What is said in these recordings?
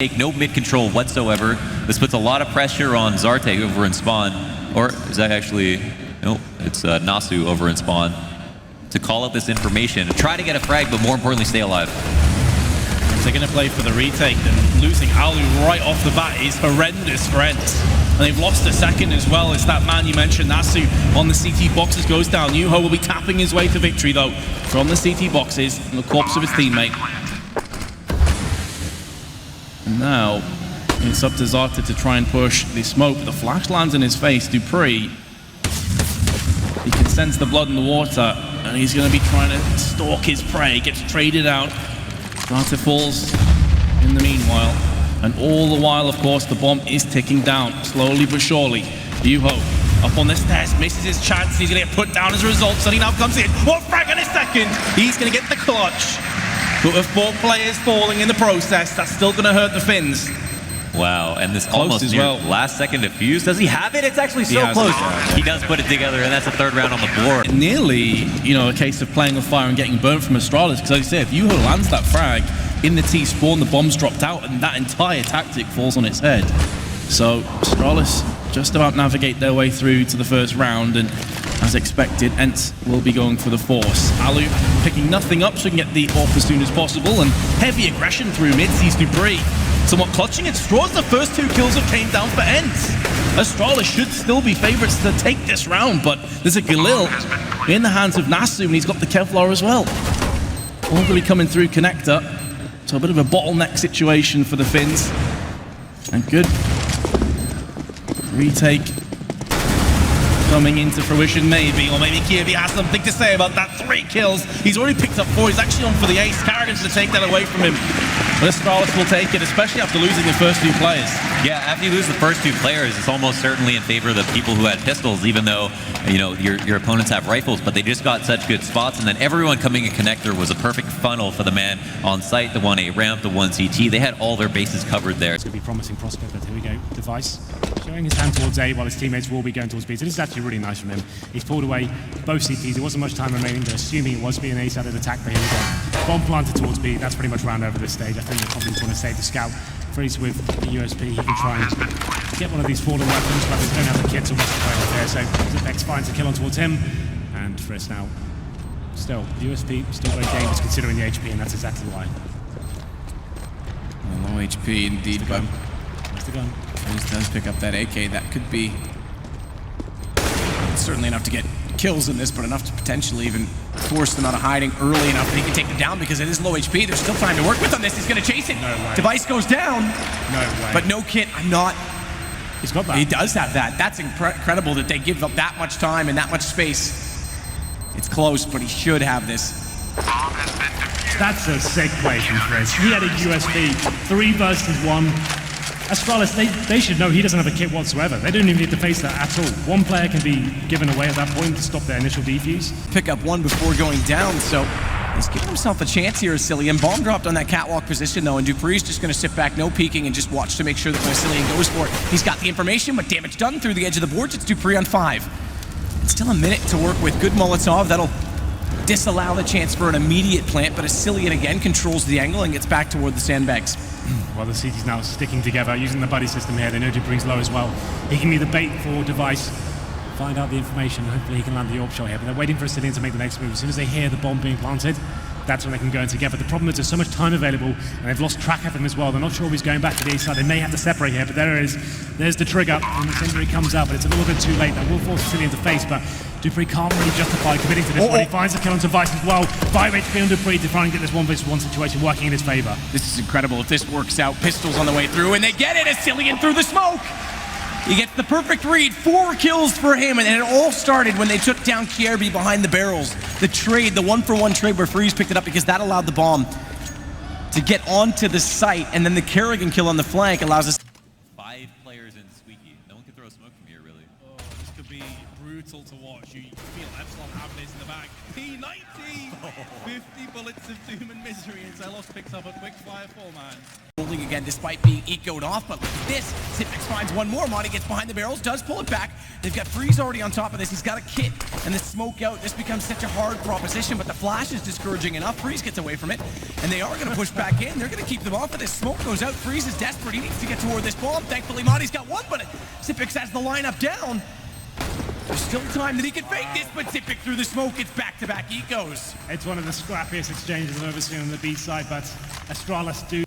take no mid control whatsoever. This puts a lot of pressure on Zarte over in spawn. Or is that actually, no, it's Nasu over in spawn. To call out this information, try to get a frag, but more importantly, stay alive. They're going to play for the retake, and losing Alu right off the bat is horrendous for Ents. And they've lost a second as well. It's that man you mentioned, Nasu, on the CT boxes goes down. Yuho will be tapping his way to victory, though, from the CT boxes and the corpse of his teammate. And now, it's up to Zarte to try and push the smoke. The flash lands in his face. Dupree, he can sense the blood in the water, and he's going to be trying to stalk his prey. Gets traded out. Zarte falls in the meanwhile. And all the while, of course, the bomb is ticking down, slowly but surely. Yuho up on the stairs, misses his chance. He's going to get put down as a result, so he now comes in. One frag in a second. He's going to get the clutch. But with 4 players falling in the process, that's still going to hurt the Finns. Wow, and this almost near last second defuse. Does he have it? It's actually so close. He does put it together, and that's a 3rd round on the board. Nearly, you know, a case of playing with fire and getting burnt from Astralis, because like I say, if Yuho lands that frag in the T-spawn, the bomb's dropped out, and that entire tactic falls on its head. So Astralis just about navigate their way through to the 1st round, and as expected, Ents will be going for the force. Alu picking nothing up so he can get the off as soon as possible, and heavy aggression through mid, sees Dupree somewhat clutching at straws. The first 2 kills have came down for Ents. Astralis should still be favorites to take this round, but there's a Galil in the hands of Nasu, and he's got the Kevlar as well. All going to be coming through connector, so a bit of a bottleneck situation for the Finns. And good retake coming into fruition, maybe, or maybe Kirby has something to say about that. 3 kills. He's already picked up 4. He's actually on for the ace. Carrigan's to take that away from him. But Astralis will take it, especially after losing the first 2 players. Yeah, after you lose the first 2 players, it's almost certainly in favor of the people who had pistols, even though, you know, your opponents have rifles, but they just got such good spots, and then everyone coming in connector was a perfect funnel for the man on site, the 1A ramp, the 1 CT. They had all their bases covered there. It's going to be a promising prospect, but here we go. Device showing his hand towards A while his teammates will be going towards B. So this is actually really nice from him. He's pulled away both CTs. There wasn't much time remaining, but assuming it was being an ace-added attack, but here we go. Bomb planted towards B. That's pretty much round over this stage. I think the Covenant's want to save the scout. Freeze with the USP. He can try and get one of these fallen weapons, but they don't have the kits or what's going on there. So Zepex finds a kill on towards him. And Frisk now, still, USP still very dangerous considering the HP, and that's exactly why. Well, low HP indeed, but Where's the gun? Freeze does pick up that AK. That could be certainly enough to get kills in this, but enough to potentially even force them out of hiding early enough that he can take them down because it is low HP. There's still time to work with on this. He's going to chase it. No way. Device goes down. No way. But no kit. I'm not. He's got that. He does have that. That's incredible that they give up that much time and that much space. It's close, but he should have this. That's a sick play from Frisk. He had a USP. 3 versus 1. Astralis, they should know he doesn't have a kit whatsoever. They don't even need to face that at all. 1 player can be given away at that point to stop their initial defuse. Pick up 1 before going down, so he's giving himself a chance here, Cillian. Bomb dropped on that catwalk position, though, and Dupree's just going to sit back, no peeking, and just watch to make sure that Cillian goes for it. He's got the information, but damage done through the edge of the boards. It's Dupree on 5. It's still a minute to work with. Good Molotov. That'll disallow the chance for an immediate plant, but Cillian again controls the angle and gets back toward the sandbags. Well, the CT's now sticking together, using the buddy system here. They know Dupree's low as well. He can be the bait for Device. Find out the information. Hopefully he can land the AWP shot here. But they're waiting for Cillian to make the next move. As soon as they hear the bomb being planted, that's when they can go in together. The problem is there's so much time available, and they've lost track of him as well. They're not sure if he's going back to the east side. They may have to separate here, but there it is. There's the trigger, and the injury comes out, but it's a little bit too late. That will force Cillian to face, but Dupree can't really justify committing to this one. He finds the kill on Device as well. 5 HP on Dupree to try and get this 1v1 situation working in his favor. This is incredible. If this works out, pistols on the way through, and they get it as Cillian through the smoke. He gets the perfect read. 4 kills for him, and it all started when they took down Kierby behind the barrels. The trade, the 1-for-1 trade where Freeze picked it up because that allowed the bomb to get onto the site, and then the Kerrigan kill on the flank allows us. 5 players in Squeaky. No one can throw smoke from here, really. Oh, this could be brutal. brutal to watch. You feel Epsilon have this in the back. P90! 50 bullets of doom and misery, and Zelos picks up a quick firefall, man. Holding again despite being ecoed off, but look at this. Sipix finds one more. Monty gets behind the barrels, does pull it back. They've got Freeze already on top of this. He's got a kit and the smoke out. This becomes such a hard proposition, but the flash is discouraging enough. Freeze gets away from it, and they are going to push back in. They're going to keep them off of this. Smoke goes out. Freeze is desperate. He needs to get toward this bomb. Thankfully, Monty's got one, but Sipix has the lineup down. There's still time that he can fake this, but Zipic through the smoke. It's back-to-back ecos. It's one of the scrappiest exchanges I've ever seen on the B side, but Astralis do.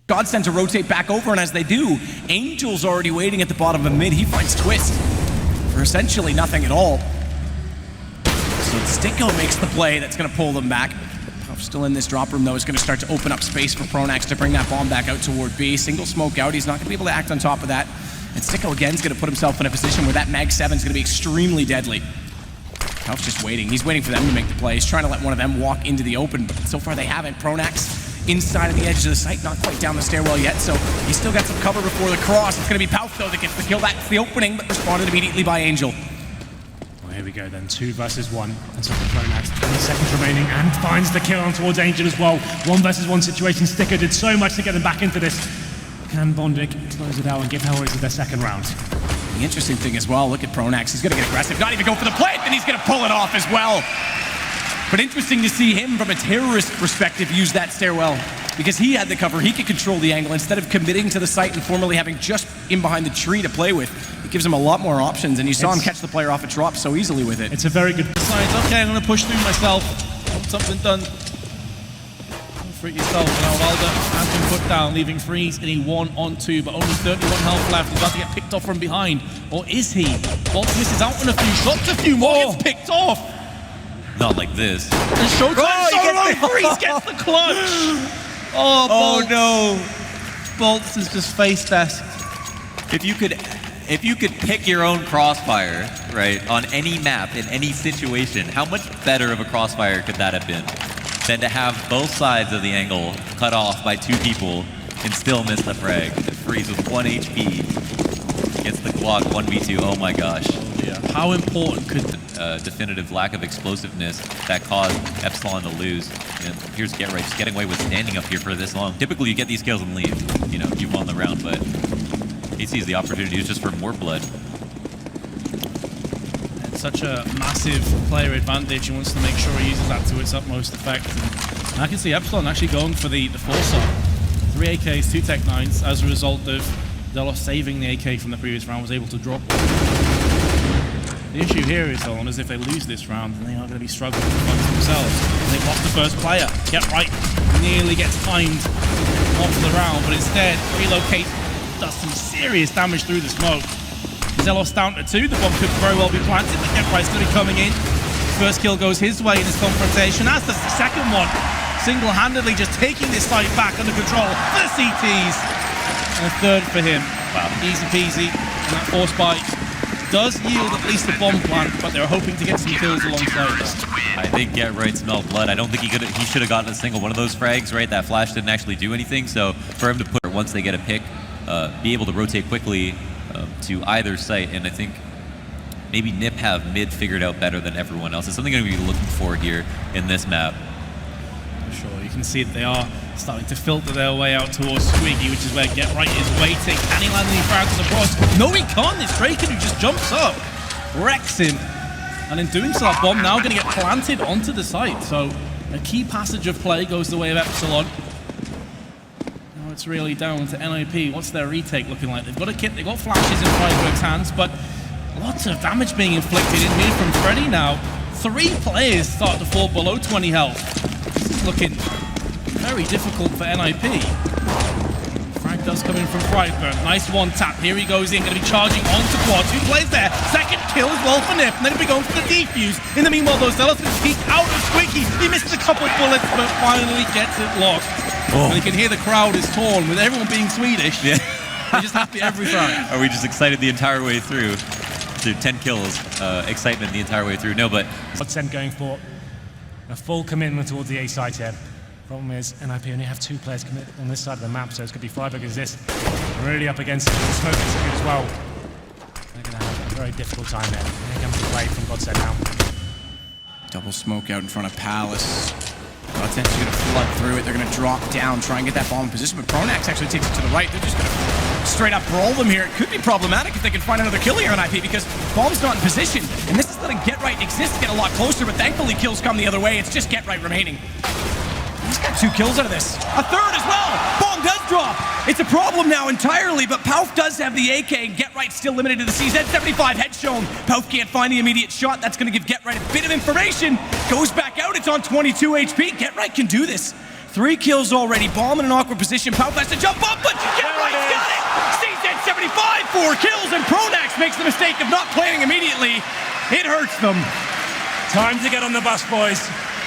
Godsend to rotate back over, and as they do, Angel's already waiting at the bottom of mid. He finds Twist for essentially nothing at all. So Sticko makes the play that's going to pull them back. Puff still in this drop room, though, is going to start to open up space for Pronax to bring that bomb back out toward B. Single smoke out. He's not going to be able to act on top of that. And Sticko again is going to put himself in a position where that Mag 7 is going to be extremely deadly. Puff's just waiting. He's waiting for them to make the play. He's trying to let one of them walk into the open, but so far they haven't. Pronax inside of the edge of the site, not quite down the stairwell yet, so he's still got some cover before the cross. It's going to be Pauf, though, that gets the kill. That's the opening, but responded immediately by Angel. Well, here we go then, 2 versus 1. And so for Pronax, 20 seconds remaining, and finds the kill on towards Angel as well. 1 versus 1 situation. Sticker did so much to get them back into this. Can Bondic close it out and give Hellraiser their second round? The interesting thing as well, look at Pronax. He's going to get aggressive, not even go for the plant, and he's going to pull it off as well. But interesting to see him, from a terrorist perspective, use that stairwell. Because he had the cover, he could control the angle. Instead of committing to the site and formerly having just in behind the tree to play with, it gives him a lot more options, and you saw him catch the player off a drop so easily with it. It's a very good... Decides, okay, I'm going to push through myself. Want something done. For it yourself. Now Valda has been put down, leaving Freeze in a 1-on-2, but only 31 health left. He's about to get picked off from behind. Or is he? Bolt misses out on a few shots, a few more, gets picked off. Not like this. And Showtime solo, Freeze gets the clutch. Oh no! Bolts is just face desk. If you could pick your own crossfire, right, on any map, in any situation, how much better of a crossfire could that have been than to have both sides of the angle cut off by 2 people and still miss the frag? Freeze with 1 HP gets the Glock 1v2. Oh my gosh. Yeah. How important could definitive lack of explosiveness that caused Epsilon to lose. And here's Get Right, just getting away with standing up here for this long. Typically you get these kills and leave. You know, you've won the round, but he sees the opportunity just for more blood. It's such a massive player advantage. He wants to make sure he uses that to its utmost effect. And I can see Epsilon actually going for the force-up. 3 AKs, 2 Tech 9s as a result of Delos saving the AK from the previous round, was able to drop one. The issue here is, Solon, is if they lose this round, then they are going to be struggling to find themselves. They've lost the first player. Get Right nearly gets timed off the round, but instead, Relocate does some serious damage through the smoke. Zelos down to 2. The bomb could very well be planted, but Get Right's going to be coming in. First kill goes his way in this confrontation, as does the second one. Single-handedly just taking this site back under control for the CTs. And a third for him. Wow. Easy peasy. And that force bite does yield at least a bomb plant, but they're hoping to get some kills alongside this. I think Get Right smelled blood. I don't think he should have gotten a single one of those frags, right? That flash didn't actually do anything, so for him to put, once they get a pick, be able to rotate quickly to either site, and I think maybe Nip have mid figured out better than everyone else. It's something I'm going to be looking for here in this map. For sure, you can see that they are starting to filter their way out towards Squiggy, which is where Get Right is waiting. Can he land any frags on the cross? No, he can't. It's Draken who just jumps up, wrecks him, and in doing so, that bomb now going to get planted onto the site. So a key passage of play goes the way of Epsilon. Now it's really down to NIP. What's their retake looking like? They've got a kit, they've got flashes in Freiburg's hands, but lots of damage being inflicted in mid from Freddy now. 3 players start to fall below 20 health. looking very difficult for NIP. Frag does come in from Brightburn. Nice one tap. Here he goes in. Going to be charging onto Quad. 2 plays there. Second kill as well for Nip. And then he'll be going for the defuse. In the meanwhile, though, Zealous can peek out of Squeaky. He misses a couple bullets, but finally gets it locked. And you can hear the crowd is torn with everyone being Swedish. Yeah. They're just happy every time. Are we just excited the entire way through? 10 kills, excitement the entire way through. No, but Godsend going for a full commitment towards the A side here. Problem is, NIP only have 2 players commit on this side of the map, so it's going to be Freiburg as this really up against it. The smoke is good as well. They're going to have a very difficult time there. Here comes the play from Godsend now. Double smoke out in front of Palace. Godsend's going to flood through it. They're going to drop down, try and get that bomb in position, but Pronax actually takes it to the right. They're just going to straight up brawl them here. It could be problematic if they can find another kill here on IP, because bomb's not in position, and this is letting Get Right exist to get a lot closer, but thankfully kills come the other way. It's just Get Right remaining. He's got 2 kills out of this. A third as well. Bomb does drop. It's a problem now entirely, but Pauf does have the AK, and Get Right still limited to the CZ75 head shown. Pauf can't find the immediate shot. That's going to give Get Right a bit of information. Goes back out. It's on 22 HP. Get Right can do this. 3 kills already. Bomb in an awkward position. Pauf has to jump up, but Get Right's got it. CZ75, 4 kills, and Pronax makes the mistake of not planning immediately. It hurts them. Time to get on the bus, boys.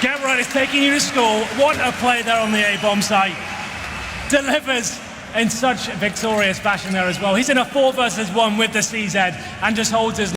Get Right is taking you to school. What a play there on the A-bomb site. Delivers in such victorious fashion there as well. He's in a 4 versus 1 with the CZ and just holds his